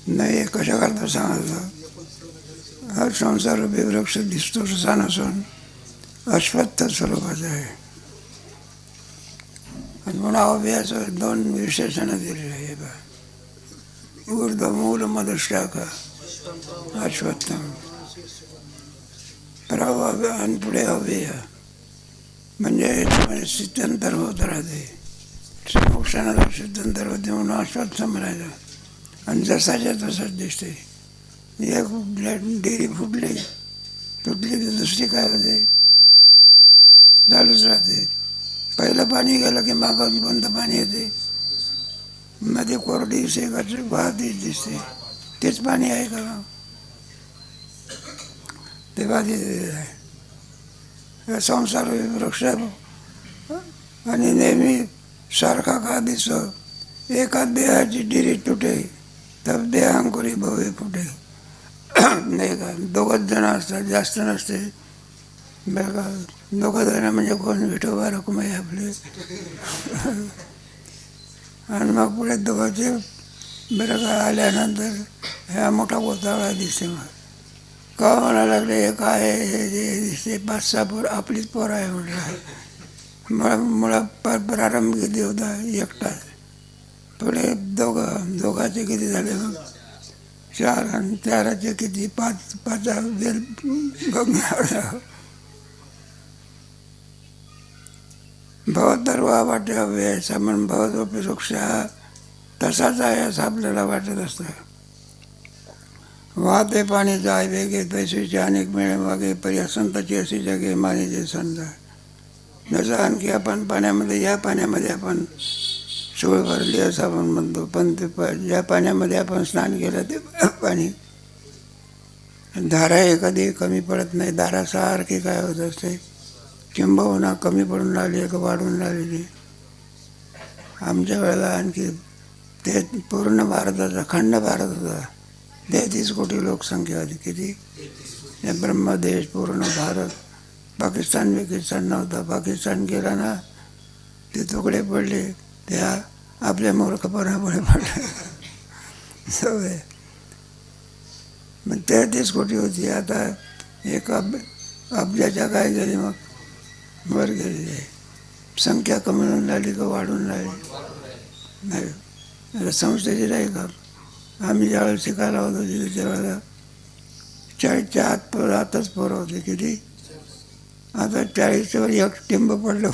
नाही कशा करता सांगायचं. हा संसारूपी वृक्ष दिसतो तसा नसून अश्वत्थ स्वरूपाचा आहे. आणि म्हणून अव्याचं 2 विशेषणं दिलेली आहे बा. ऊर्ध्व मूल मधुशाखा अश्वत्थम प्रव्य आणि पुढे अव्यय म्हणजे स्थित्यंतर होत राहते. मोक्षाला स्थित्यंतर होते म्हणून अश्वत्थ म्हणायचं. आणि जसाच्या तसंच दिसते. एक डेरी फुटली तुटली तर दुसरी काय होते, चालूच राहते. पहिलं पाणी गेलं की मागून कोणतं पाणी येते, मध्ये कोरडी शेकाची वाहतीच दिसते. तेच पाणी आहे का, ते बाधित आहे. संसार वृक्ष आणि नेहमी सारखा का दिसतो. एका देहाची डिरी तुटे तर देहांकुरी भवे फुटे. नाही का, 2 जण असतात, जास्त नसते बरं का. 2 जण म्हणजे कोण, विठोबा रखुमाई आपले. आणि मग पुढे दोघांचे बरं का आल्यानंतर ह्या मोठा गोतावळा दिसते. मग का म्हणायला लागले, हे काय हे दिसते, 5-6 पोर आपलीच पोर आहे म्हटलं. मुळा प्रारंभ किती होता, एकटाच. पुढे दोघांचे किती झाले, मग 4 आणि 4चे किती, 5 वेल भवतर्वा वाटे अव्ययाचा म्हणून भवतोपी वृक्ष हा तसाच आहे असं आपल्याला वाटत असतं. वाहते पाणी जाय वेगे पैसेचे अनेक मिळे वागे परी संताची अशी जगे मानेचे संत. जसं आणखी आपण पाण्यामध्ये, या पाण्यामध्ये आपण शूळ भरली असं आपण म्हणतो, पण ते ज्या पाण्यामध्ये आपण स्नान केलं ते पाणी, धारा हे कधी कमी पडत नाही. धारा सारखी काय होत असते, किंबहुना कमी पडून लागली का वाढून लागलेली. आमच्या वेळेला आणखी ते पूर्ण भारताचा खंड भारत होता. 33 कोटी लोकसंख्या होती. किती, ब्रह्मदेश पूर्ण भारत. पाकिस्तान नव्हता. पाकिस्तान गेला ना, ते तुकडे पडले, त्या आपल्या मूर्खपणामुळे पडले. सवय मग 33 कोटी होती. आता 1 अब्जाच्या काय झाली, मग वर गेलेली आहे. संख्या कमी होऊन लागली का वाढून लागली नाही. संस्थेची नाही का, आम्ही ज्यावेळेला शिकायला होतो तिथे त्यावेळेला 40च्या आतच पोरं होते. किती, आता 40च्या वर 1 टिंब पडलं.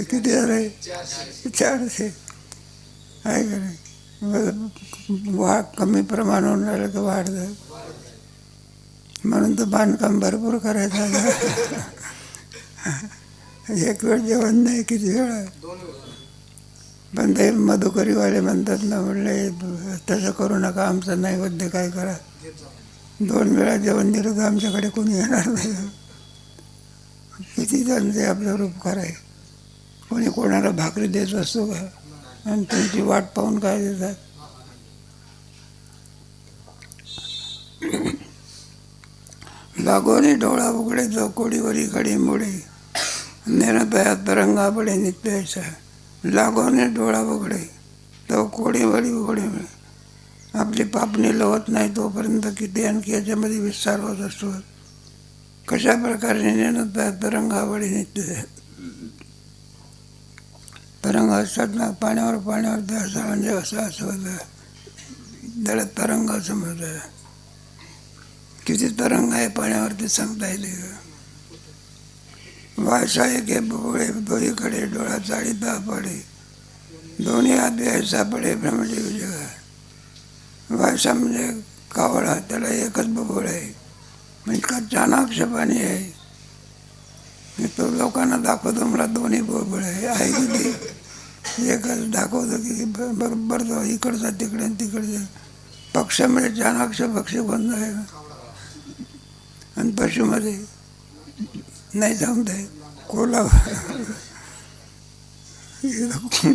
किती झालं, 400 आहे का नाही. कमी प्रमाण होऊन राहिलं का वाढतं. म्हणून तर बांधकाम भरपूर करायचं. 1 वेळ जेवण नाही, किती वेळा. पण ते मधुकरीवाले म्हणतात ना, म्हणले तसं करू नका, आमचं नैवेद्य काय करा. 2 वेळा जेवण दिलं तर आमच्याकडे कोणी येणार नाही. किती त्यांचे आपल्यावर उपकार आहे. कोणी कोणाला भाकरी देत असतो का, आणि त्यांची वाट पाहून काय देतात. लागोनी डोळा उघडे जो कोडीवरी घडी मोडे निरभया तरंगा पडे नित्याचा. लागोने डोळा उघडे तो कोडीवरी उघडे. आपली पापणी लवत नाही तोपर्यंत किती आणखी याच्यामध्ये विस्तार होत असतो. कशा प्रकारे निरभया तरंगावळी नित्य तरंग असतात ना, पाण्यावर ते असं म्हणजे असं होतं, त्याला तरंग असं म्हणतात. किती तरंग आहे पाण्यावरती सांगता येईल. वायसा एके बुबळे दोहीकडे डोळा चाळीता पडे दोन्ही हात व्यायसा पडे भ्रमजीव जगा. वायसा म्हणजे कावळा, त्याला एकच बुबुळ आहे, इतका चाणाक्ष पाणी आहे. मी तो लोकांना दाखवतो, मला 2 बुबुळ आहे किती, एकच दाखवतो की बरोबर तो इकडचा तिकडे तिकडे. पक्ष्यामध्ये चाणाक्ष पक्षी बंद आहे, आणि पशुमध्ये नाही सांगताय.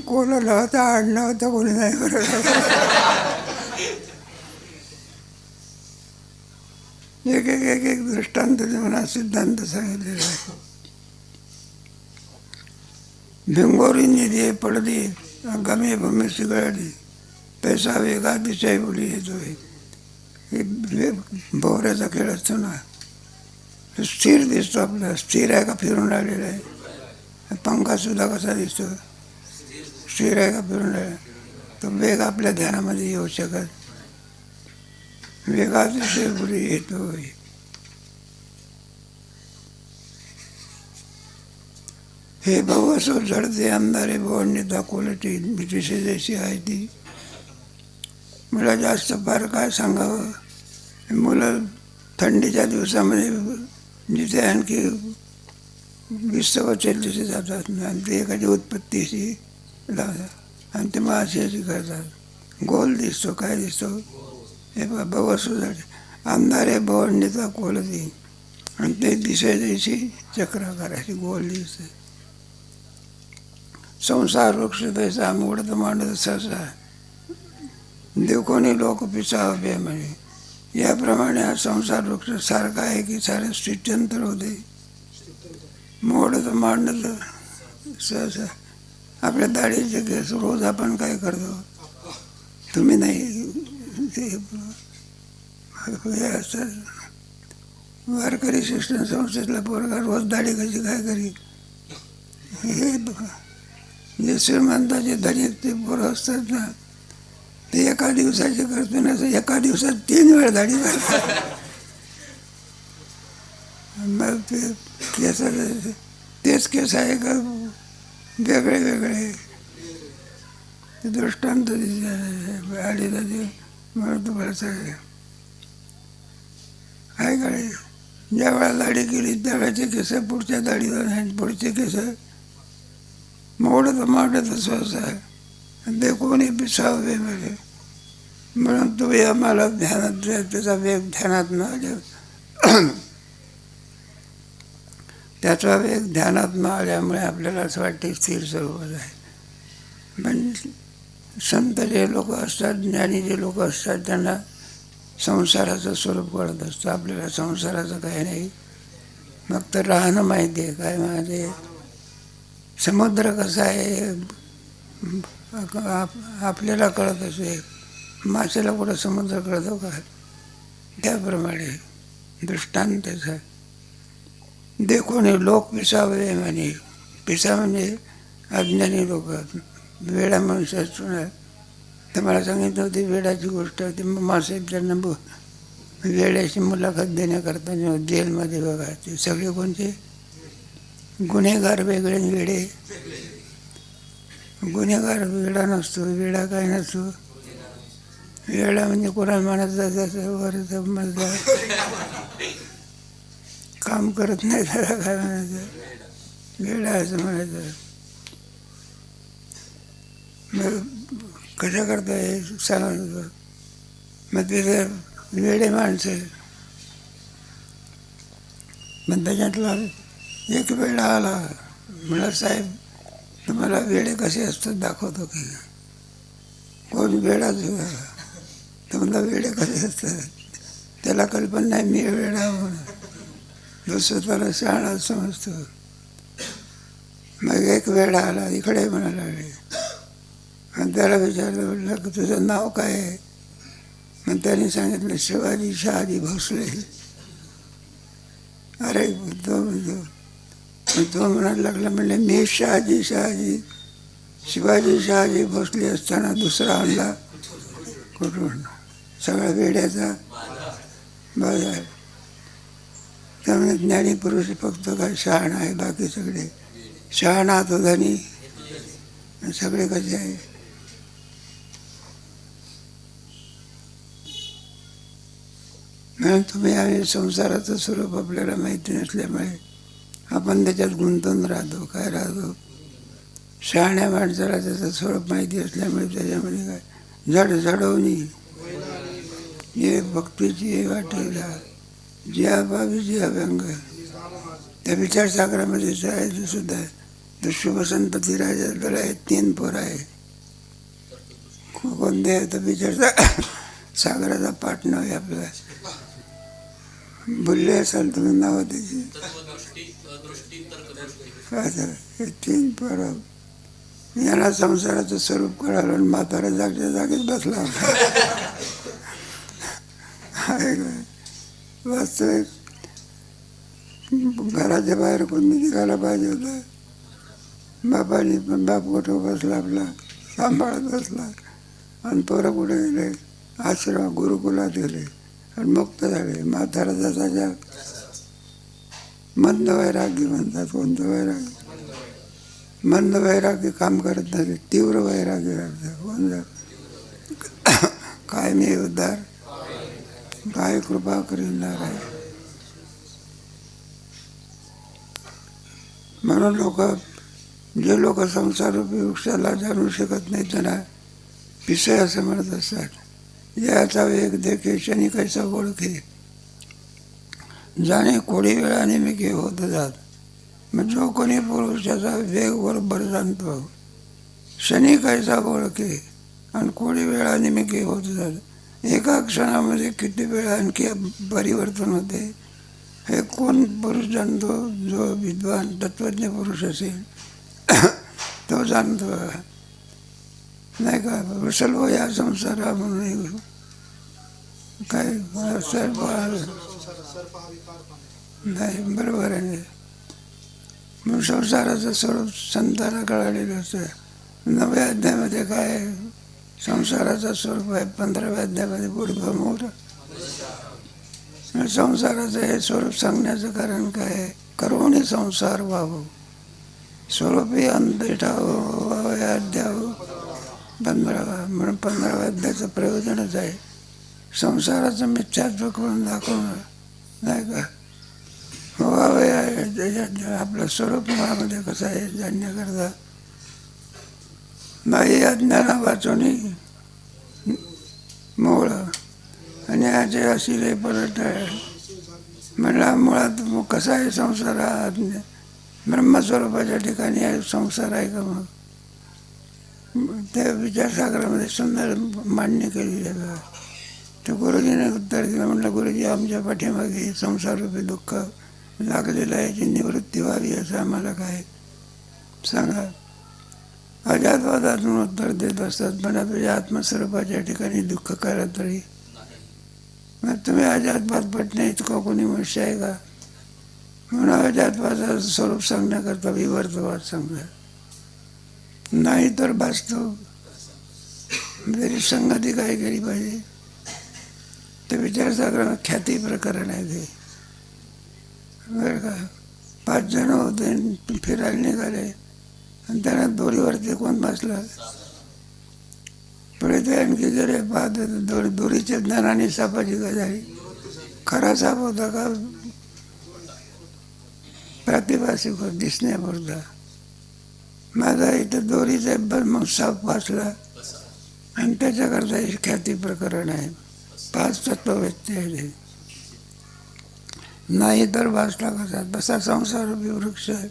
कोलाला होता, आडणं होता, कोणी नाही करत. एक दृष्टांत म्हणा सिद्धांत सांगितलेला आहे. भिंगोरी निधी पडली गमे भूमी सिगळली पैसा वेगात विषय बोली येतो. हे भोवऱ्याचा खेळ असतो ना, स्थिर दिसतो आपला. स्थिर आहे का फिरून राहिलेला आहे. पंखासुद्धा कसा दिसतो, स्थिर आहे का फिरून राहिला. तो वेग आपल्या ध्यानामध्ये येऊ शकत. वेगात विषय बोली येतो. हे भाऊ असो जडते अंधारे बोडणे दाखवलटी ब्रिटिशे जशी आहे ती. मला जास्त फार काय सांगावं. मुलं थंडीच्या दिवसामध्ये जिथे आणखी 20°C जातात आणि ते एखादी उत्पत्तीशी लावतात आणि ते मग अशी करतात. गोल दिसतो, काय दिसतो, हे भाऊ असो जड अंधारे बोडणेचा कोलती आणि ते दिशेची चक्र करायची गोल दिसते. संसार वृक्ष तैसा मोडत मांडत सहसा देखोनी लोक पिसावे म्हणे. याप्रमाणे हा संसार वृक्ष सारखा आहे की सारे स्थित्यंतर होते. मोडत मांडत सहसा. आपल्या दाढीचे केस रोज आपण काय करतो, तुम्ही नाही, ते असतात. वारकरी शिक्षण संस्थेतला पोरगा रोज दाढी कशी काय करी. हे जे श्रीमंताचे धनिक ते पोरं असतात ना, ते एका दिवसाचे करतो ना, एका दिवसात 3 वेळा दाढी करतात. मग ते केस तेच केस आहे का वेगळे वेगळे. ते दृष्टांत आले ते म्हणून तुम्हाला सांग आहे कडे. ज्या वेळा दाढी केली त्यावेळेचे केस पुढच्या दाढीवर, पुढचे केस मोडत मांडत स्वसा ते कोणी पिसावे म्हणजे. म्हणून तुम्ही आम्हाला ध्यानात त्याचा वेग ध्यानात न आल्या, त्याचा वेग ध्यानात न आल्यामुळे आपल्याला असं वाटते स्थिर स्वरूप आहे. पण संत जे लोक असतात, ज्ञानी जे लोक असतात, त्यांना संसाराचं स्वरूप कळत असतं. आपल्याला संसाराचं काही नाही, फक्त राहणं माहिती आहे. काय माहिती आहे, समुद्र कसा आहे आपल्याला कळत असे, माशाला कुठं समुद्र कळतो का. त्याप्रमाणे दृष्टांतच आहे. देखोने लोक पिसावे म्हणे. पिसा म्हणजे अज्ञानी लोक, वेडा मनुष्य असतो. तर मला सांगितलं होती वेडाची गोष्ट होती. मग मासे त्यांना वेड्याची मुलाखत देण्याकरता जेलमध्ये बघा. ते सगळे कोणते गुन्हेगार वेगळे, वेडे. गुन्हेगार वेडा नसतो, वेडा काय नसतो. वेडा म्हणजे कोणाला म्हणायचं त्याचं वरचं मजला काम करत नाही, त्याला काय म्हणायचं वेडा असं म्हणायचं. मग कशा करता हे सांगा. मग ते वेडे माणसं. मग त्याच्यातला एक वेळा आला, म्हणा साहेब तुम्हाला वेडे कसे असतात दाखवतो की. कोण वेडाच तर म्हणला वेडे कसे असतात. त्याला कल्पना नाही मी वेडा म्हणून, दुसरं त्याला शहाणा समजतो. मग एक वेळा आला, इकडे म्हणायला लागले. आणि त्याला विचारलं, म्हटलं की तुझं नाव काय आहे. मग त्याने सांगितलं शिवाजी शहाजी भोसले. अरे तो म्हणायला लागला, म्हणले मी शहाजी शिवाजी शहाजी भोसले असताना दुसरा आणला कुठून. सगळा वेड्याचा बाजार. त्यामुळे ज्ञानी पुरुष फक्त काय शहाणा आहे, बाकी सगळे शहाणा तो धनी, सगळे कसे आहे. म्हणून तुम्ही आम्ही संसाराचं स्वरूप आपल्याला माहिती नसल्यामुळे आपण त्याच्यात गुंतून राहतो. काय राहतो, शहाण्या माणसाला त्याचं स्वरूप माहिती असल्यामुळे त्याच्यामध्ये काय जड जडवणी ये भक्तीची वाटेला ज्या बाबीची अभंग. त्या विचारसागरामध्ये आहे सुद्धा. तो शुभसंतती राजा त्याला 3 पोर आहे. कोणते आहे तर विचार सागराचा पाठ नाव आहे आपल्याला. बोलले असाल तुम्ही नाव त्याची. 3 पोरं यांना संसाराचं स्वरूप कळालं आणि म्हातारा जागच्या जागीच बसला होता. वास्तविक घराच्या बाहेर कोणी निघायला पाहिजे होतं. बापाने पण बाप कुठं बसला, आपला सांभाळत बसला. आणि पोरं कुठे गेले, आश्रम गुरुकुलात गेले आणि मुक्त झाले. म्हातारा जसाच्या मंद वैराग्य म्हणतात. कोणतं वैराग्य? मंद वैराग्य काम करत नाही, तीव्र वैराग्य लागतं. कोणतं? काय मी उद्धार, काय कृपा करीणार आहे. म्हणून जे लोक संसाररूपी वृक्षाला जाणू शकत नाही त्यांना पिसय असं म्हणत असतात. याचा वेग देखे शनी कैसा ओळखे, जाणे कोडी वेळाने मी घे होत जात. मग जो कोणी पुरुषाचा वेग बरोबर जाणतो, शनी कैसा ओळखे आणि कोडी वेळाने मी घे होत जात. एका क्षणामध्ये किती वेळा आणखी परिवर्तन होते हे कोण पुरुष जाणतो? जो विद्वान तत्वज्ञ पुरुष असेल तो जाणतो. नाही का? विसर्व या संसारा म्हणून काय सर्प नाही, बरोबर आहे. मग संसाराचं स्वरूप संतांना कळालेलं असतं. 9व्या अध्यायामध्ये काय संसाराचं स्वरूप आहे, 15व्या अध्यायामध्ये पुढं मोठं. संसाराचं हे स्वरूप सांगण्याचं कारण काय आहे? करोनी संसार व्हावं, स्वरूपी अंत ठावं अध्याव 15वा. म्हणून 15व्या अध्यायाचं प्रयोजनच आहे संसाराचं मिथ्यात्व करून दाखवणं. नाही का? आपलं स्वरूप मुळामध्ये कसं आहे जाणण्याकरता नाही अज्ञाना वाचवणी मूळ आणि याचे असिले परत म्हणला. मुळात कसा आहे संसार? हा ब्रह्मस्वरूपाच्या ठिकाणी आहे संसार आहे का? मग त्या विचारसागरामध्ये सुंदर मांडणी केलेली आहे. तर गुरुजीने उत्तर दिलं. म्हटलं गुरुजी, आमच्या पाठीमागे संसाररूपी दुःख लागलेलं आहे, याची निवृत्ती व्हावी असं आम्हाला काय सांगा. अजातवादातून उत्तर देत असतात, पण आपल्या आत्मस्वरूपाच्या ठिकाणी दुःख करा तरी मग तुम्ही अजातवाद पटणे इतकं कोणी मनुष्य आहे का? म्हणून अजातवादाचं स्वरूप सांगण्याकरता विवर्तवाद सांगतात. नाही तर वास्तव तरी संगती काय केली पाहिजे? ते विचारसागराला ख्याती प्रकरण आहे ते, बरं का? 5 जण होते, फिरायला निघाले आणि त्यांना दोरीवरती कोण बसला. पुढे ते आणखी जरी पाहत होते, दोरीच्या ज्ञानाने सापाची गजाली. खरा साप होता का प्रातिभासिक दिसण्यापुरता? माझा इथं दोरीचा मग साप वाचला आणि त्याच्याकरता हे ख्याती प्रकरण आहे. 5 तत्ववेत्ते आहे. नाही तर वाचला कसा? तसा संसारूपी वृक्ष आहे.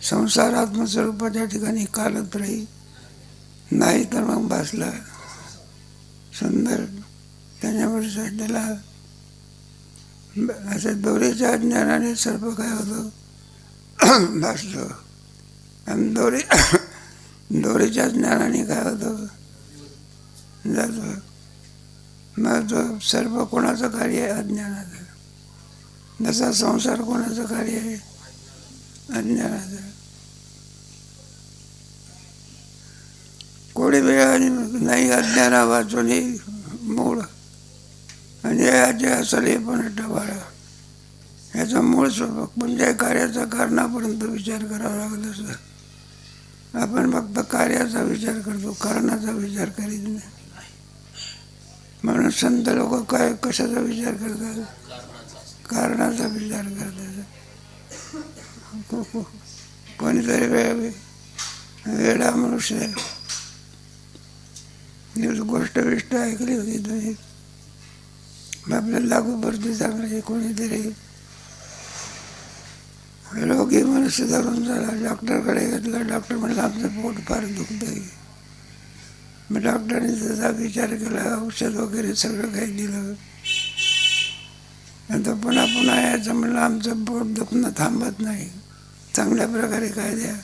संसार आत्मस्वरूपाच्या ठिकाणी कालत राही, नाही तर मग भासला. सुंदर त्याच्यावर त्याला असं दोरीच्या ज्ञानाने सर्व काय होतं भासतो. आणि दोरीच्या ज्ञानाने काय होतं जातो. मग तो सर्व कोणाचं कार्य आहे? अज्ञानाचं. जसा संसार कोणाचं कार्य आहे? अज्ञानाचं. कोडी वेळाने नाही अज्ञाना वाचून मूळ म्हणजे याचे असले पण टवाळा. याचा मूळ स्वरूप म्हणजे कार्याचा कारणापर्यंत विचार करावा लागत असं. आपण फक्त कार्याचा विचार करतो, कारणाचा विचार करीत नाही. म्हणून संत लोक काय कशाचा विचार करतात? कारणाचा विचार करतात. कोणीतरी वेडा मनुष्य आहे. गोष्ट बिष्ट ऐकली होती तुम्ही, आपल्याला लागू पडते चांगले. कोणीतरी रोगी मनुष्य धरून झाला, डॉक्टरकडे घेतला. डॉक्टर म्हणला आमचं पोट फार दुखतंय. मग डॉक्टरने त्याचा विचार केला, औषध वगैरे सगळं काही दिलं. आणि तो पुन्हा पुन्हा यायचं म्हणलं आमचं पोट दुखणं थांबत नाही, चांगल्या प्रकारे काय द्या.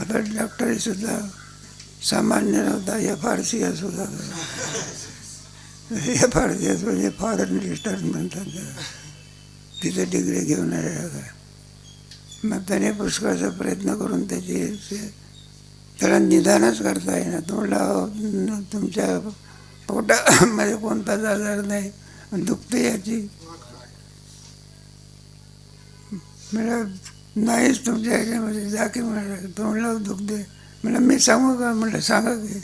आता डॉक्टरी सुद्धा सामान्य नव्हता, FRCS सुद्धा. FRCS म्हणजे फॉरेन रिसर्च म्हणतात, तिथे डिग्री घेऊन आलेला काय. मग त्याने पुष्कळचा प्रयत्न करून त्याला निदानच करता येईना. तुम्हाला तुमच्या पोटामध्ये कोणताच आजार नाही, दुखते याची मला नाहीच तुमच्या ह्याच्यामध्ये जा की म्हणाला. तो म्हणला दुखते. म्हणलं मी सांगू का? म्हटलं सांगा की.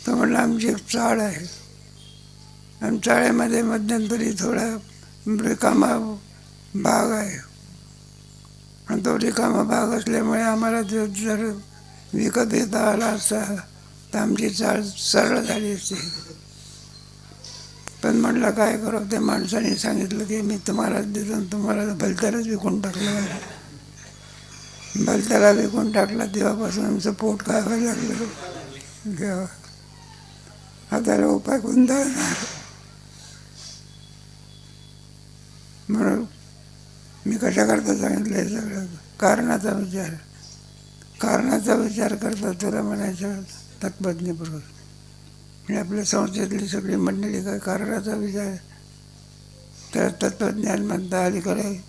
तो म्हणला आमची एक चाळ आहे आणि चाळेमध्ये मध्यंतरी थोडा रिकामा भाग आहे आणि तो रिकामा भाग असल्यामुळे आम्हाला तो जर विकत येता आला असता तर आमची चाळ सरळ झाली असती. पण म्हटलं काय करू, त्या माणसाने सांगितलं की मी तुम्हालाच देतो आणि तुम्हाला भलत्यालाच विकून टाकलं. भलत्याला विकून टाकला तेव्हापासून आमचं पोट खायला लागलं. घ्या हाताला उपाय कोणता म्हणून मी कशाकरता सांगितलं हे सगळं? कारणाचा विचार करता तुला म्हणायचं तत्पज्ञपुरुष. आणि आपल्या संस्थेतली सगळी मंडळी काय कारणाचा विचार, तर तत्त्वज्ञान म्हणता अलीकडे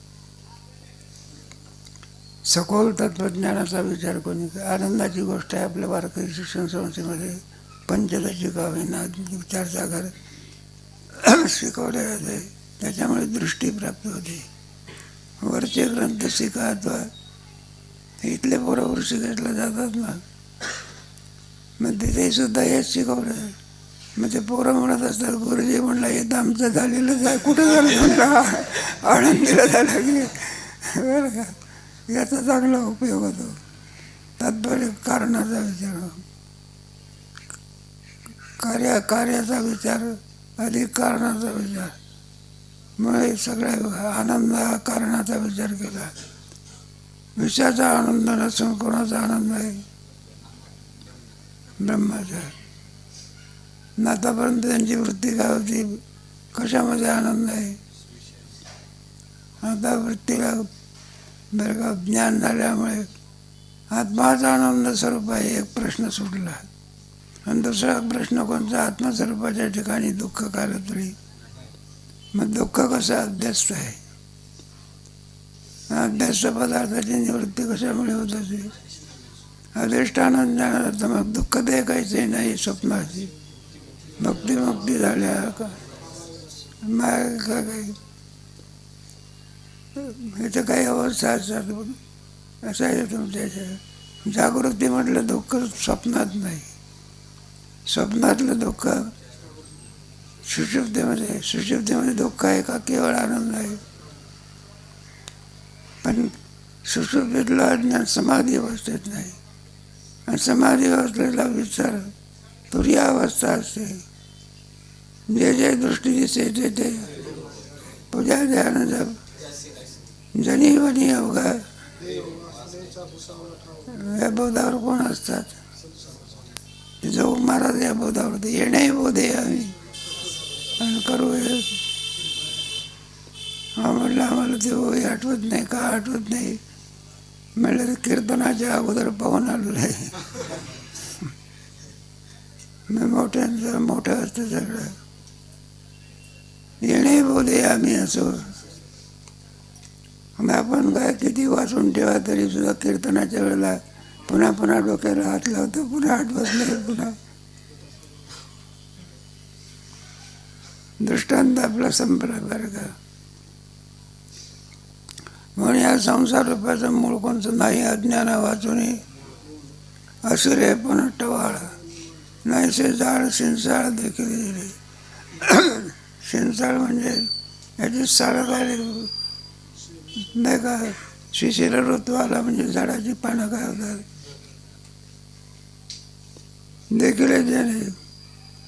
सखोल तत्त्वज्ञानाचा विचार कोणी. आनंदाची गोष्ट आहे आपल्या वारकरी शिक्षण संस्थेमध्ये पंचदशिका होईना विचारसागर शिकवले जाते. त्याच्यामुळे दृष्टी प्राप्त होते. वरचे ग्रंथ शिका अथवा इथले पोरं ऋषिकेशला जातात ना, मग तिथे सुद्धा हेच शिकवलं. मग ते पोरं म्हणत असतात गुरुजी म्हणलं हे तर आमचं झालेलं आहे, कुठं झालं म्हणलं आनंदीला झालं की बरं का. याचा चांगला उपयोग होतो. तात्पर्य कारणाचा विचार, कार्याचा विचार अधिक कारणाचा विचार. मग सगळ्या आनंद हा कारणाचा विचार केला. विषयाचा आनंद नसून कोणाचा आनंद आहे? ब्रह्माचा. आतापर्यंत त्यांची वृत्ती काय होती? कशामध्ये आनंद आहे? आता वृत्तीला बरं का ज्ञान झाल्यामुळे आत्माचा आनंद स्वरूप आहे एक प्रश्न सुटला. आणि दुसरा प्रश्न कोणता? आत्मस्वरूपाच्या ठिकाणी दुःख कालं तरी. मग दुःख कसं अध्यस्त आहे? अध्यस्त पदार्थाची निवृत्ती कशामुळे होत असे? अधिष्ठान ज्ञानार्थ. मग दुःख ते काहीच नाही स्वप्नाची. भक्ती झाल्या का माय का काही इथं काही अवस्था असतात. असं आहे तुमच्या जागृती म्हटलं दुःख स्वप्नात नाही. स्वप्नातलं दुःख सुषुप्तीमध्ये दुःख आहे का केवळ आनंद आहे? पण सुषुप्तीतलं अज्ञान समाधी अवस्थेत नाही. आणि समाधी अवस्थेला विचार तुरी अवस्था असते. जे दृष्टी दिसते ते पूजा ध्यान जप जनी वनी अवघा या बोधावर कोण असतात? जो महाराज या बोधावर येणे बोधे आम्ही आणि करू. म्हटलं आम्हाला ते होई आठवत नाही का? आठवत नाही म्हणलं कीर्तनाच्या अगोदर पाहून आलो नाही. मोठ्यांचं मोठं असतं सगळं. येणे बोधे आम्ही असो. आपण काय किती वाचून ठेवा तरी सुद्धा कीर्तनाच्या वेळेला पुन्हा डोक्याला हात लावतो, पुन्हा आठवत नाही. पुन्हा दृष्टांत आपला संपला बरं का. म्हणून या संसार रूपाचं मूळ कोणचं नाही. अज्ञाना वाचून असुरे पण टवाळ नाहीसे जाळ शिंसाळ देखील दिले. शिंसाळ म्हणजे याची साळ काय नाही का. शिशिर ऋतू आला म्हणजे झाडाची पानं काय होतात देखील ज्याने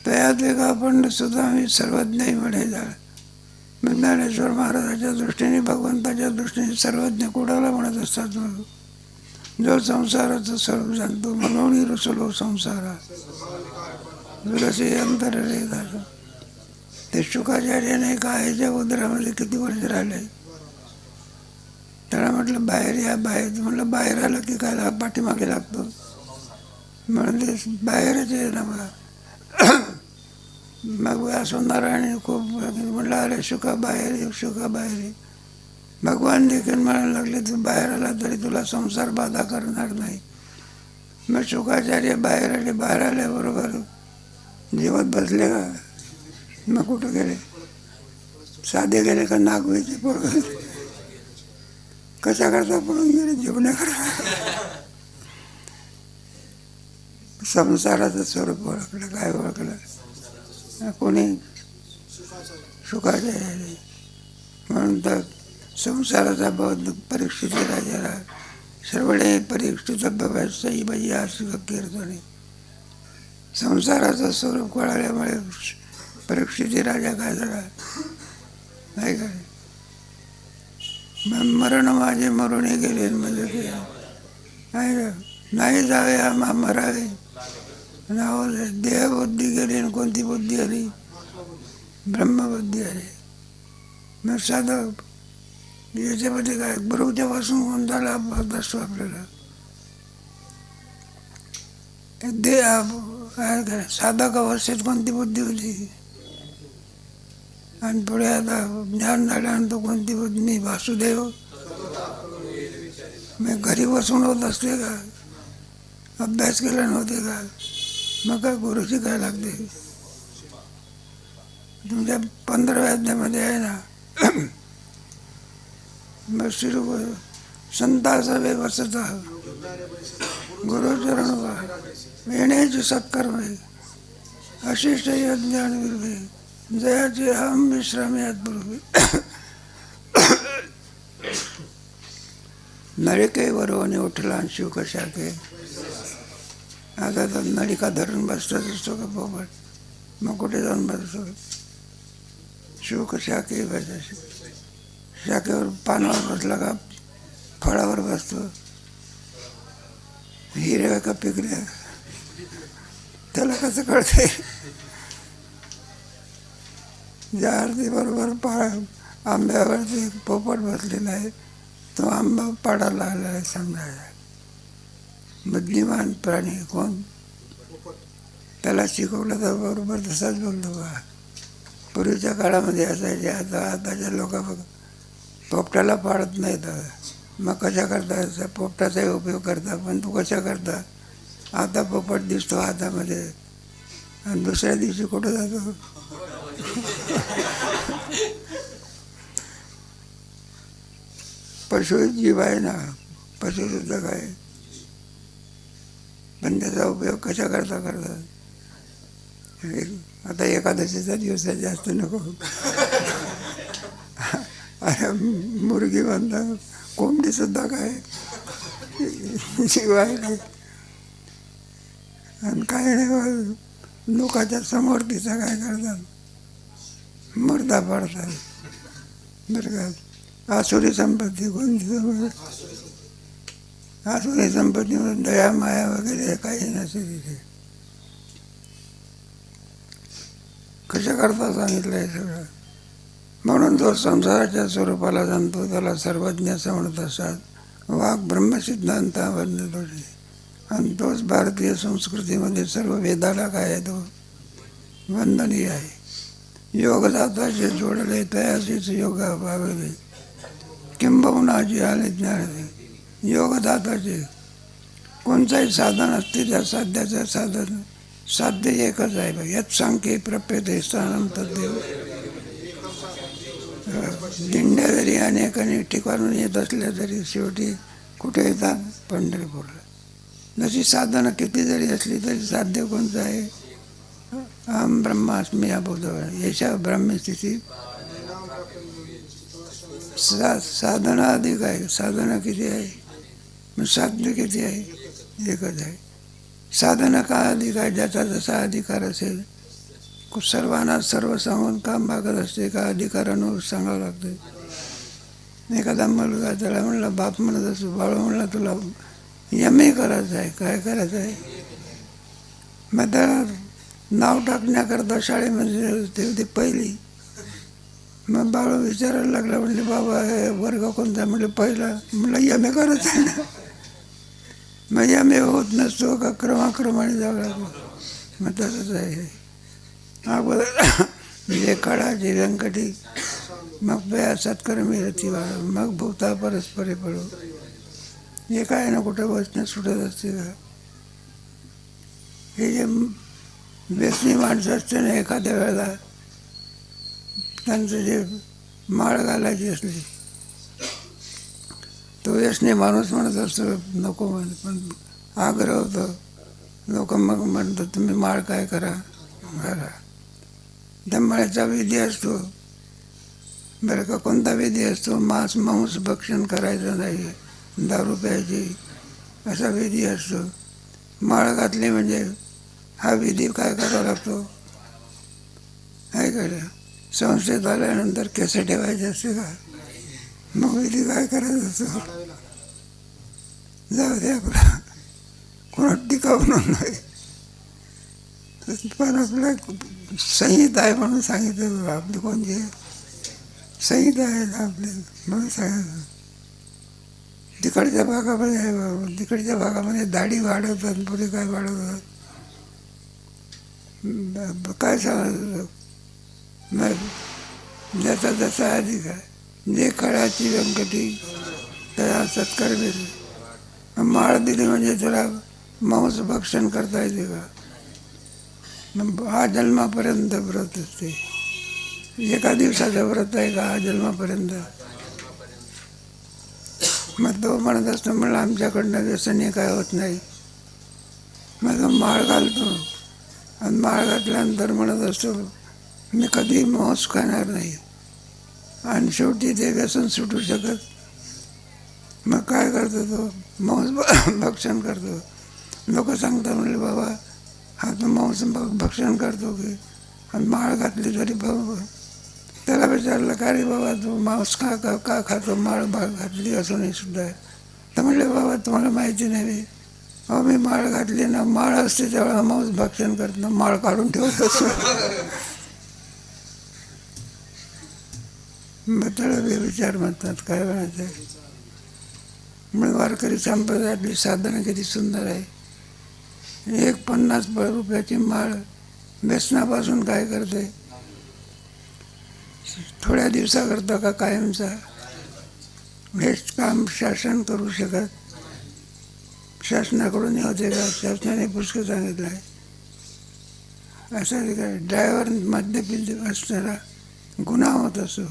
तयात एका आपण सुद्धा आम्ही सर्वज्ञ म्हणे झाड. ज्ञानेश्वर महाराजाच्या दृष्टीने भगवंताच्या दृष्टीने सर्वज्ञ कुणाला म्हणत असतात? जो संसाराचं स्वरूप जाणतो म्हणून रुसलो संसारा रसी अंतर रे झालं. ते शुकाचार्याने कायच्या उदरामध्ये किती वर्ष राहिले. त्याला म्हटलं बाहेर या, बाहेर. म्हटलं बाहेर आलं की काय पाठीमागे लागतो. म्हणून ते बाहेरच आहे ना बघा. मग असं नारायण खूप म्हटलं अरे शुका बाहेर ये, शुका बाहेर ये. भगवान देखील म्हणायला लागले तू बाहेर आला तरी तुला संसार बाधा करणार नाही. मग शुकाचार्य बाहेर आले. बाहेर आल्याबरोबर जेवत बसले का, मग कुठं गेले, साधे गेले का नागवेचे पळून, कशा करता पळून गेले, जेवण्याकरता. संसाराचं स्वरूप ओळखलं. काय ओळखलं? कोणी शुकाचार्य. म्हणून तर संसाराचा बौद्ध परीक्षित राजाला सर्वडे परीक्षित व्यवस्थाही बाई आर्थिक कीर्तने. संसाराचं स्वरूप कळाल्यामुळे परीक्षित राजा काय झाला नाही का, मरण माझे मरूनही गेले म्हणजे ते नाही जावे आम्हा मरावे. नाव देहबुद्धी गेली आणि कोणती बुद्धी आली, ब्रह्मबुद्धी आली. मग साधं याच्यामध्ये काय गुरुच्या पासून कोणता लाभ होत असतो आपल्याला. साधक अवस्थेत कोणती बुद्धी होती आणि पुढे आता ज्ञान झाल्यानंतर कोणती बुद्धी. मी वासुदेव मी घरी बसून होत असते का, अभ्यास केला नव्हते का, मग काय गुरुची काय लागते. तुमच्या 15व्या अध्यायामध्ये आहे ना, मग सुरू संताचा व्यवस्था गुरुचरण येण्याचे सत्कर्म अशिष्ट ज्ञान विरवे जयाचे हम विश्राम यात पूर्वी. नळिके वरवणे उठला शिव कशाके. आता तर नळिका धरून बसतच असतो का पोपट, मग कुठे जाऊन बसतो. शिव कशाके बसायचे. शाखेवर पानावर बसला का फळावर बसतो. हिरव्या का पिकल्या त्याला कसं कळतंय. ज्या आरती बरोबर आंब्यावरती पोपट बसलेला आहे तो आंबा पाडायला आला आहे समजायला. बुद्धिमान प्राणी कोण, त्याला शिकवलं तर बरोबर तसाच बोलतो का. पूर्वीच्या काळामध्ये असायचे. आताच्या लोक बघ पोपटाला पाडत नाहीत. मग कशा करता, पोपटाचाही उपयोग करता, पण तू कशा करता. आता पोपट दिसतो हातामध्ये आणि दुसऱ्या दिवशी कुठं जातो. पशु जीव आहे ना, पशुसुद्धा काय, पण त्याचा उपयोग कशा करता करतात. आता एकादशीचा दिवस आहे, जास्त नको. अरे मुर्गी म्हणता, कोंबडी सुद्धा काय जीव आहे. आणि काय नाही लोकांच्या समोर तिचं काय करतात, मुर्दा पाडतात. बरं का. आसुरी संपत्ती कोणती, आसुरी संपत्तीमध्ये दया माया वगैरे काही नसते तिथे. कशा करता सांगितलं आहे सगळं. म्हणून तो संसाराच्या स्वरूपाला जाणतो त्याला सर्वज्ञ असं म्हणत असतात. वाघ ब्रह्मसिद्धांतावरनं थोडी. आणि तोच भारतीय संस्कृतीमध्ये सर्व वेदाला काय आहे तो वंदनीय आहे. योगदाताचे जोडले तयासीच योगा भागले किंबहुना जी आले ज्ञान. योगदाताचे कोणताही साधन असते त्या साध्याचं साधन साध्य एकच आहे बघ. यात सांख्ये प्रप्यते स्थानम तद्देव. दिंड्या जरी अनेक ठिकाणून येत असल्या तरी शेवटी कुठे येतात, पंढरपूरला. जशी साधनं किती जरी असली तरी साध्य कोणतं आहे. अहम ब्रह्मास्मी अबोध याच्या ब्रह्मस्थिती. साधना अधिक आहे. साधना किती आहे, मग साध्य किती आहे, एकच आहे. साधना का अधिक आहे, ज्याचा जसा अधिकार असेल. सर्वांना सर्व सांगून काम भागत असते का अधिकारानं सांगावं लागतं. एखादा मुलगा त्याला म्हणलं, बाप म्हणत असतो, बाळ म्हणला तुला एम.ए. करायचं आहे, काय करायचं आहे. मग त्याला नाव टाकण्याकरता शाळेमध्ये ते पहिली मग बाळू विचारायला लागला, म्हणले बाबा हे वर्ग कोणता? म्हणलं पहिला. म्हणलं एम ए करत आहे ना. मग एम ए होत नसतो का क्रमाक्रमाने जावं लागतो. मग तसंच आहे अगोदर जे काळाची व्यंकटी मग बया सत्कर्मी रती वाढ मग भूता परस्परे पडो. हे काय ना कुठं वचनं सुटत असते का? हे जे व्यसनी माणसं असते ना, एखाद्या वेळेला त्यांचं जे माळ घालायची असली तो व्यसनी माणूस म्हणत असतो नको म्हणत, पण आग्रह होतो. लोक मग म्हणतात तुम्ही माळ काय करा घाला. त्या माळ्याचा विधी असतो बरं का. कोणता विधी असतो? मांस भक्षण करायचं नाही, दारू प्यायची असा विधी असतो. माळ घातली म्हणजे हा विधी काय करावा लागतो? काय करा संस्थेत आल्यानंतर केस ठेवायचे असते का? मग विधी काय करायचं असतो? जाऊ दे आपला कोणा टिकाव म्हणून नाही, पण आपल्या संहिता आहे म्हणून सांगितलं. आपली कोणती संहिता आहे ना आपली म्हणून सांगितलं. तिकडच्या भागामध्ये आहे बाबा, तिकडच्या भागामध्ये दाढी वाढवतात, पुढे काय वाढवतात काय सांगायचं. ज्याचा जसा अधिक आहे, जे काळाची व्यंकटी त्याला सत्कार मिळते. माळ दिली म्हणजे त्याला मांस भक्षण करता येते का? हा जन्मापर्यंत व्रत असते. एका दिवसाचं व्रत आहे का हा जन्मापर्यंत? मग तो म्हणत असतो म्हणलं आमच्याकडनं व्यसनी काय होत नाही. मग माळ घालतो आणि माळ घातल्यानंतर म्हणत असतो मी कधी मांस खाणार नाही. आणि शेवटी ते व्यसन सुटू शकत. मग काय करतो तो? मांस भक्षण करतो. लोक सांगतात म्हणले बाबा हा तो मांस भक्षण करतो की? आणि माळ घातली तरी बाबा. त्याला विचारलं का रे बाबा तू मांस का खातो? माळ घातली असूनही सुद्धा. तर म्हणले बाबा तुम्हाला माहिती नाही. अहो मी माळ घातली ना, माळ असते त्यावेळेला मांस भक्षण करत ना, माळ काढून ठेवत असतो. मग त्याला विचार म्हणतात काय म्हणायचं. म्हणून वारकरी संप्रदायातली साधनं किती सुंदर आहे. एक 50 रुपयाची माळ व्यसनापासून काय करते? थोड्या दिवसाकरता का कायमचा? हेच काम शासन करू शकत? शासनाकडून होते का? शासनाने पुष्कळ सांगितलं आहे. असं काय ड्रायव्हर मद्यपी असणारा गुन्हा होत असतो.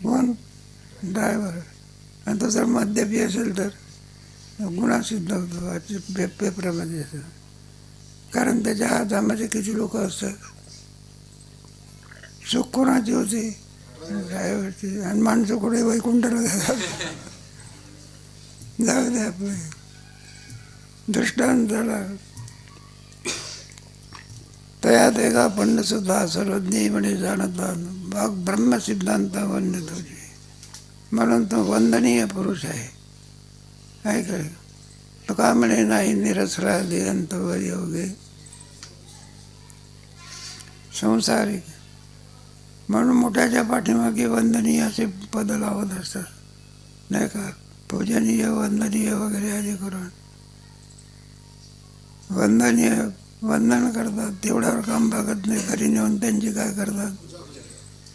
कोण? ड्रायव्हर. आणि तो जर मद्यपी असेल तर गुन्हा सिद्ध होतो पेपरामध्ये असं. कारण त्याच्या हातामध्ये किती लोक असतात. चूक कोणाची होती? ड्रायव्हरची. आणि माणसं कुठे वैकुंठाला जातात. जाऊ दे आपले दृष्टांत झाला. तयात एका पंड सुद्धा सर्वज्ञ म्हणे जाणता भाग ब्रह्मसिद्धांत वंद तुझे. म्हणून तो वंदनीय पुरुष आहे. काय काय तो का म्हणे नाही निरसरा देअंतवर योगे संसारिक. म्हणून मोठ्याच्या पाठीमागे वंदनीय असे पद लावत असतात नाही का. पूजनीय वंदनीय वगैरे आधी करून वंदनीय वंदन करतात. तेवढ्यावर काम बघत नाही. घरी नेऊन त्यांची काय करतात?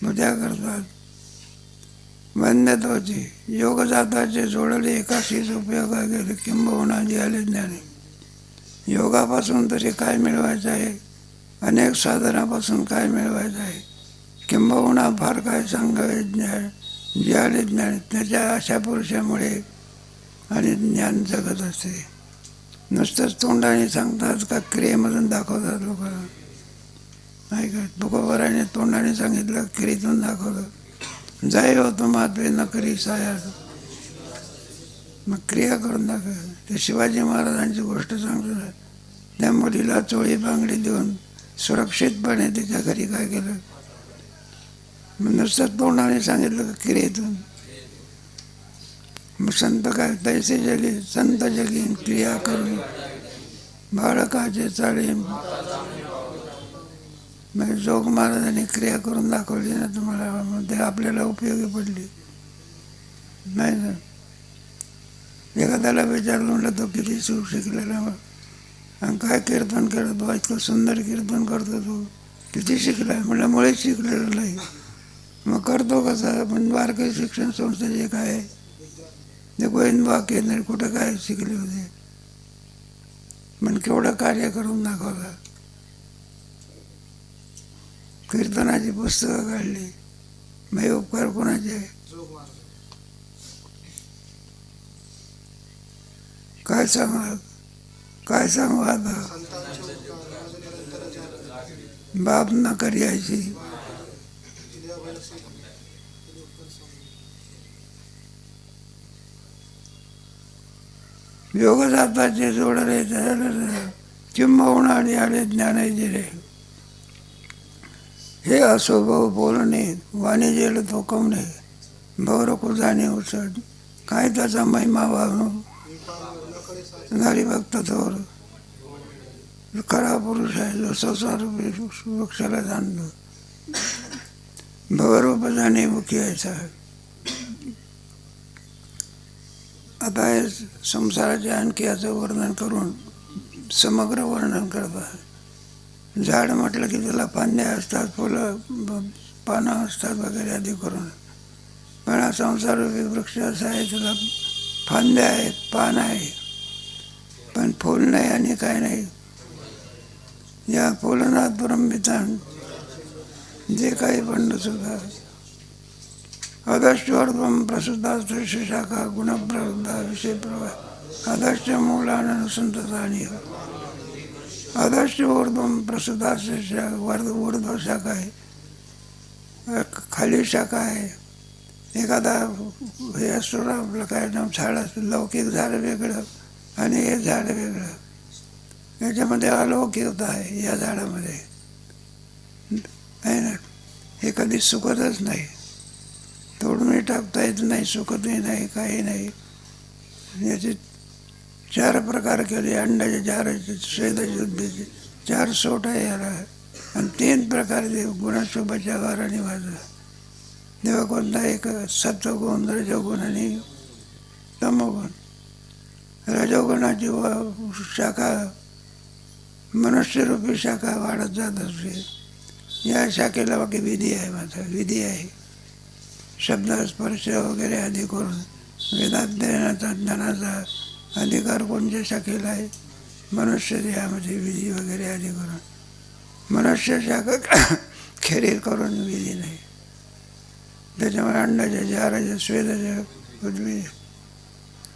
पूजा करतात. वंद्यत्वाची योग जाताचे जोडले एकाशीच उपयोगा गेले किंबहुना जे आले ज्ञानी. योगापासून तरी काय मिळवायचं आहे? अनेक साधनापासून काय मिळवायचं आहे? किंबहुना फार काय सांगावे ज्ञान जे आले ज्ञान. त्याच्या अशा पुरुषामुळे आणि ज्ञान जगत असते. नुसतंच तोंडाने सांगतात का क्रियेमधून दाखवतात लोकांना? नाही का. तुकोबाराने तोंडाने सांगितलं, क्रियेतून दाखवलं. जाय होतो महात्मे नकरी साया. मग क्रिया करून दाखव. ते शिवाजी महाराजांची गोष्ट सांगतो. त्या मुलीला चोळी बांगडी देऊन सुरक्षितपणे तिच्या घरी काय केलं? मग नुसतं तोंडाने सांगितलं का क्रियेतून? मग संत काय तैसे जगी संत जगी क्रिया करून बाळकाचे चाळे. म्हणजे जोग महाराजांनी क्रिया करून दाखवली ना तुम्हाला, मग ते आपल्याला उपयोगी पडली नाही ना. एखाद्याला विचारलं म्हटलं तो किती सुख शिकलेला आणि काय कीर्तन करतो, इतकं सुंदर कीर्तन करतो तो, किती शिकलाय म्हटलं, मुळेच शिकलेलं नाही. मग करतो कसा? पण वारकरी शिक्षण संस्थेचे काय ते गोविंदबा केंद्र कुठं काय शिकले होते, पण केवढं कार्य करून दाखवलं. कीर्तनाची पुस्तकं काढली, मग उपकार कोणाचे? काय सांगा, काय सांगू आता, बाप न करायची. योगसाताचे जोडले किंबहुना आले ज्ञानाचे रे, हे असो भाऊ बोलणे वाणिजेल तो कमणे, भवरकू जाणे उसड, काय त्याचा महिमा वाहू नारी भक्त थोर, खरा पुरुष आहे जो संसार वृक्षाला जाणतो, भवरूप जाणे मुखी यायचा. आता हे संसाराच्या आणखी याचं वर्णन करून समग्र वर्णन करतात. झाड म्हटलं की त्याला फांद्या असतात, फुलं पानं असतात वगैरे आदी करून, पण हा संसार वृक्ष असा आहे, त्याला फांद्या आहेत, पान आहे, पण फूल नाही आणि काय नाही. या फुलनात ब्रह्मितान जे काही पण सुद्धा अदश्चोर्ध्वं प्रसुद्धास्त्र शाखा गुणप्रवृद्धा विषय प्रवाह अदश्च मूलानुसंततानी, अदश्च ऊर्ध्वं प्रसुद्धास्त्र ऊर्ध्व शाखा आहे, खाली शाखा आहे. एखादा हे असतो ना आपलं काय नाव झाड असतं, लौकिक झाड वेगळं आणि हे झाड वेगळं, याच्यामध्ये अलौकिकता आहे या झाडामध्ये आहे ना. हे कधी सुकतच नाही, तोडूनही टाकता येत नाही, सुकतही नाही, काही नाही. याचे 4 प्रकार केले, अंड्याचे 4, स्वेदशुद्धीचे 4 सोट आहे याला, आणि 3 प्रकारचे गुणशुभाच्या वार आणि वाजा. तेव्हा कोणता एक सत्वगुण, रजोगुण आणि तमोगुण. रजोगुणाची शाखा मनुष्यरूपी शाखा वाढत जात असते. या शाखेला बाकी विधी आहे, माझा विधी आहे. शब्द स्पर्श वगैरे आधी करून वेदाध्ययनाचा ज्ञानाचा अधिकार कोणत्या शाखेला आहे? मनुष्य देहामध्ये विधी वगैरे आधी करून. मनुष्य शाखा खेरीर करून विधी नाही. त्याच्यामुळे अंडाच्या जाराच्या स्वेदाच्या पृथ्वी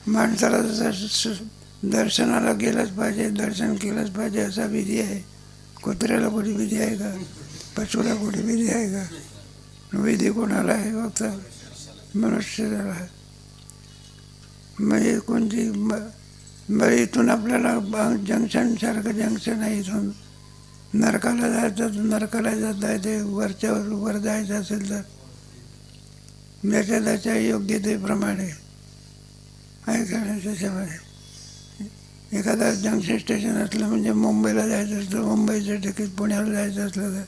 माणसाला दर्शनाला गेलंच पाहिजे, दर्शन केलंच पाहिजे असा विधी आहे. कुत्र्याला कुठे विधी आहे का? पशुला कुठे विधी आहे का? विधी कोणाला आहे? फक्त मनुष्याला. म्हणजे कोणती इथून आपल्याला जंक्शनसारखं जंक्शन आहे, इथून नरकाला जायचं तर नरकाला जाता येते. वरच्यावर वर जायचं असेल तर ज्याच्या त्याच्या योग्यतेप्रमाणे आहे का नाही. त्याच्यामध्ये एखादा जंक्शन स्टेशन असलं म्हणजे मुंबईला जायचं असलं, मुंबईचं तिकीट पुण्याला जायचं असलं तर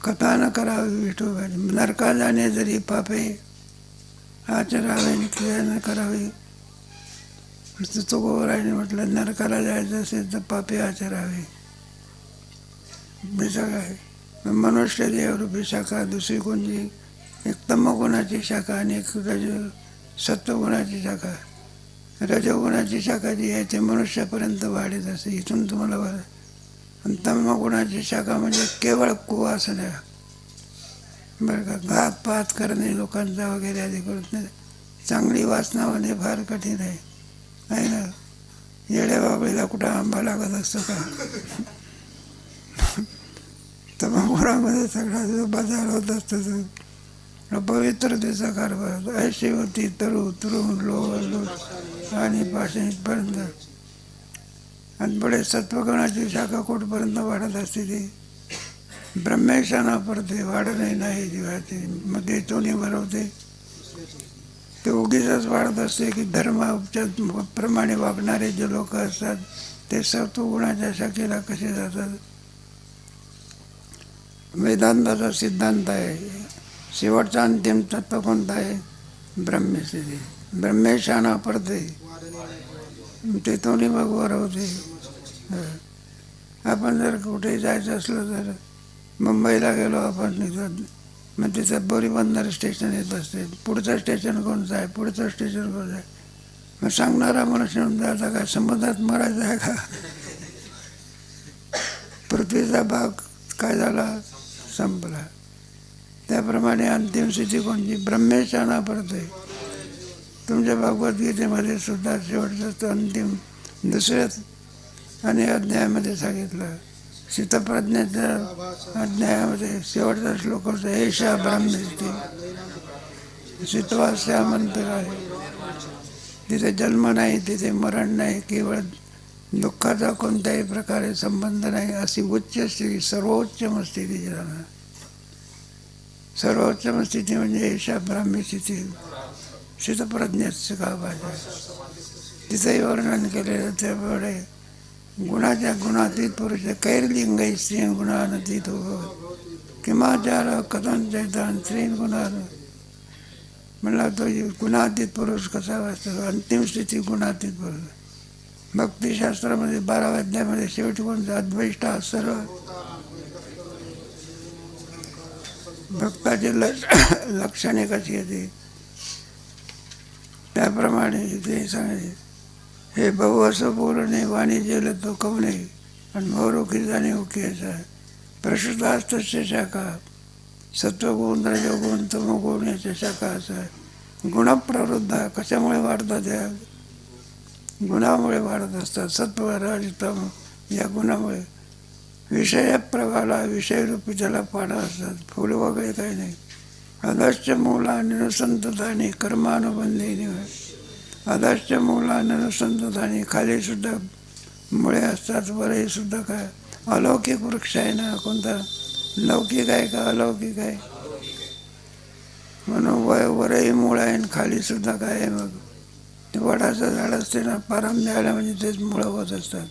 कथा न करावी विठोबाने. नरका जाणे जरी पापे आचरावे क्रिया न करावी. तुकोबराने म्हटलं नरकाला जायचं असेल तर पापे आचरावे. बेसा काय मनुष्य देहरूपी शाखा दुसरी कोणती? एक तमगुणाची शाखा आणि एक सत्वगुणाची शाखा. रजोगुणाची शाखा जी आहे ते मनुष्यापर्यंत वाढत असते, इथून तुम्हाला वाढ. आणि तमगुणाची शाखा म्हणजे केवळ कुवासना, बरं का, घातपात करणे लोकांचा वगैरे आधी करत नाही. चांगली वासना होणे फार कठीण आहे ना. येड्या बाबळीला कुठं आंबा लागत असतो का? तमगुणामध्ये सगळा बाजार होत असतो. पवित्रतेचा कारभार ऐशी होती तरु तरुण लोक आणि पाषाणीपर्यंत. आणि पुढे सत्वगुणाची शाखा कुठपर्यंत वाढत असते ती ब्रह्मेशाना पडते, वाढणे नाही जीवाचे. मग ते तोनी भरवते ते उगीच वाढत असते की धर्माच्या प्रमाणे वागणारे जे लोक असतात ते सत्वगुणाच्या शाखेला कसे जातात वेदांताचा सिद्धांत आहे. शेवटचा अंतिम तत्व कोणतं आहे? ब्रह्मस्थिती. ब्रह्मेशाना पडते तेथूनही मग वर होते. आपण जर कुठे जायचं असलं तर मुंबईला गेलो आपण, मग तिथं बोरीबंदर स्टेशन येत असते. पुढचं स्टेशन कोणतं आहे, पुढचं स्टेशन कोणतं आहे, मग सांगणारा मनुष्य म्हणतो आता काय समुद्रात मरायचं आहे का? पृथ्वीचा भाग काय झाला, संपला. त्याप्रमाणे अंतिम स्थिती कोणती? ब्रह्मेशाना पडते. तुमच्या भगवद्गीतेमध्ये सुद्धा शेवटचं अंतिम दुसऱ्याच आणि अध्यायामध्ये सांगितलं. शीतप्रज्ञाच्या अध्यायामध्ये शेवटचा श्लोक होता, एषा ब्रह्मस्थिती शीतवास्या मंत्र आहे. तिथे जन्म नाही, तिथे मरण नाही, केवळ दुःखाचा कोणत्याही प्रकारे संबंध नाही, अशी उच्च स्थिती, सर्वोच्चम स्थिती ज्याला. सर्वोच्चम स्थिती म्हणजे एषा ब्राह्मी स्थिती. शीतप्रज्ञेचं का पाहिजे तिथंही वर्णन केलेलं. त्यामुळे गुणाच्या गुणातीत पुरुष कैर्लिंग स्त्रीन गुणानतीत हो किमाचार कथन चैतान स्त्रीन गुणान. म्हणला तो गुणातीत पुरुष कसा वाचतो? अंतिम स्थिती गुणातीत पुरुष. भक्तिशास्त्रामध्ये 12व्या अध्यायामध्ये शेवटी कोणतं? अद्वैष्टा सर्व. भक्ताची लक्षणे कशी येते त्याप्रमाणे ते सांगायचे. हे बहु असं बोलणे वाणी जेल तो कवणे आणि मोरोखी जाणे ओकेचा. प्रशुद्धास्तस्य शाखा सत्वगुण रजोगुण तमोगुण याच्या शाखा असा आहे. गुणप्रवृद्ध कशामुळे वाढतात? त्या गुणामुळे वाढत असतात. सत्व रज तम या गुणामुळे. विषय प्रवाहाला विषयरूपी त्याला पाडा असतात, फुलं वगैरे काही नाही. अदश्च मूला निरसंतताने कर्मानुबंधीने. अदश्च मूला निरसंतताने खाली सुद्धा मुळे असतात, वरही सुद्धा काय अलौकिक वृक्ष आहे ना. कोणता? लौकिक आहे का अलौकिक आहे? म्हणून वरही मूळ आहे आणि खाली सुद्धा काय आहे? मग ते वडाचं झाड असते ना, पारम द्यायला म्हणजे तेच मुळं होत असतात.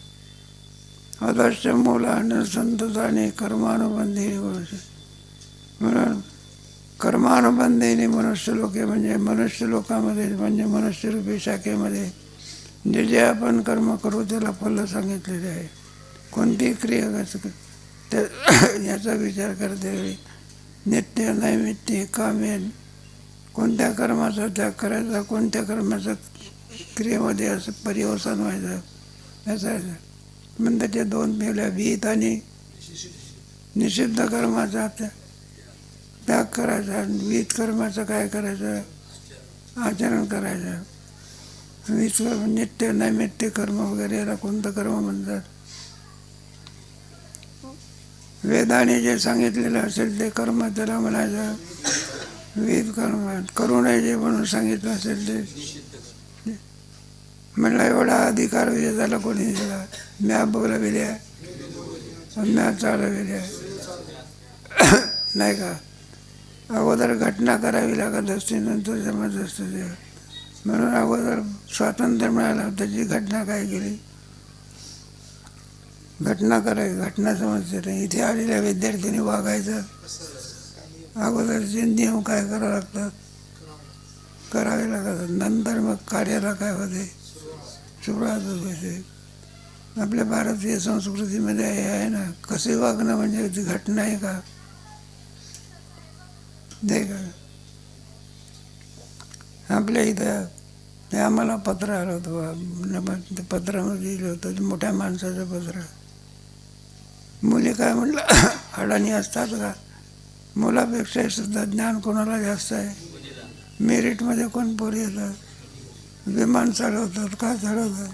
अदश्च मूला निरसंतताने कर्मानुबंधीने. म्हणून कर्मानुबंधीने मनुष्य लोके म्हणजे मनुष्य लोकामध्ये म्हणजे मनुष्यरूपी शाखेमध्ये जे जे आपण कर्म करू त्याला फल सांगितलेले आहे. कोणती क्रिया कसं त्या याचा विचार करते वेळी नित्य नैमित्य कामे कोणत्या कर्माचा त्याग करायचा, कोणत्या कर्माचा क्रियेमध्ये असं पर्यवसान व्हायचं याचा. मग त्याच्या दोन पेल्या विहित आणि निषिद्ध कर्माचा त्याग करायचा आणि विहित कर्माचं काय करायचं? आचरण करायचं. विहित कर्म नित्य नैमित्य कर्म वगैरे याला कोणतं कर्म म्हणतात? वेदाने जे सांगितलेलं असेल ते कर्म त्याला म्हणायचं विहित कर्म. करू नये जे म्हणून सांगितलं असेल ते. म्हणलं एवढा अधिकार विजेताला कोणी दिला? म्या बोलविल्या म्या चालविल्या नाही का? अगोदर घटना करावी लागत असते, नंतर जमत असते ते. म्हणून अगोदर स्वातंत्र्य मिळालं, त्याची घटना काय केली? घटना करावी, घटना समजते नाही. इथे आलेल्या विद्यार्थ्यांनी वागायचं, अगोदरचे नियम काय करावे लागतात? करावे लागतात. नंतर मग कार्याला काय होते? सुरुवात होते. आपल्या भारतीय संस्कृतीमध्ये हे आहे ना, कसे वागणं म्हणजे ती घटना आहे का? नाही का? आपल्या इथं ते आम्हाला पत्र आलं होतं, ते पत्रामध्ये दिलं होतं, मोठ्या माणसाचं पत्र. मुली काय म्हटलं अडाणी असतात का? मुलापेक्षा सुद्धा ज्ञान कोणाला जास्त आहे? मेरिटमध्ये कोण पोरी येतात? विमान चालवतात का चालवतात?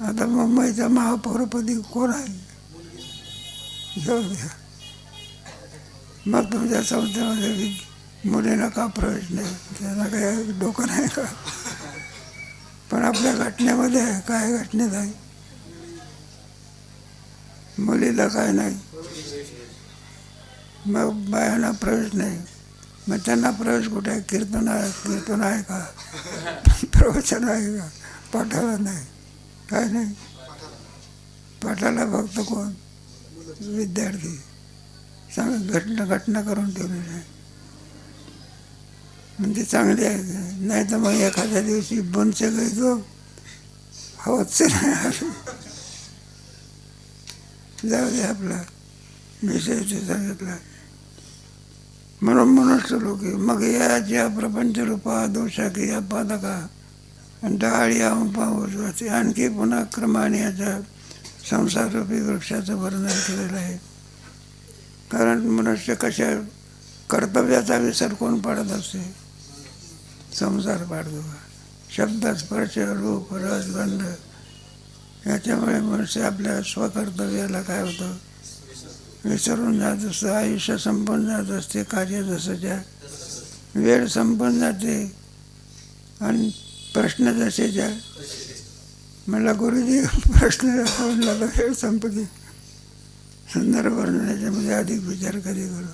आता मुंबईच्या महापौरपदी कोण आहे? मग तुमच्या संस्थेमध्ये मुलींना का प्रवेश नाही? त्यांना काही डोकं नाही का? पण आपल्या घटनेमध्ये आहे. काय घटनेत आहे? मुलीला काय नाही, मग बायांना प्रवेश नाही. मग त्यांना प्रवेश कुठे आहे? कीर्तन आहे का? प्रवचन आहे का? पाठाला नाही. काय नाही. पाठाला फक्त कोण? विद्यार्थी. चांगली घटना करून ठेवलेली आहे. म्हणजे चांगली आहे. नाही तर मग एखाद्या दिवशी बनसे गई तो हवत से नाही आलं. जाऊ दे आपला विषय सांगितला. म्हणून मनुष्य लोक मग याच्या प्रपंच रूपा दोषा की या पादका डाळी पाऊस आणखी पुन्हा क्रमाने याच्या संसाररूपी वृक्षाचं वर्णन केलेलं आहे. कारण मनुष्य कशा कर्तव्याचा विसर कोण पाडत असते? संसार पाडतो. शब्द स्पर्श रूप रस गंध याच्यामुळे मनुष्य आपल्या स्वकर्तव्याला काय होतं विसरून जात असतं. आयुष्य संपून जात असते. कार्य जसंच्या वेळ संपून जाते आणि प्रश्न जसेच्या. मला गुरुजी प्रश्न म्हणला तर वेळ संपली. संदर्भ वर्णन याच्यामध्ये अधिक विचार कधी करू.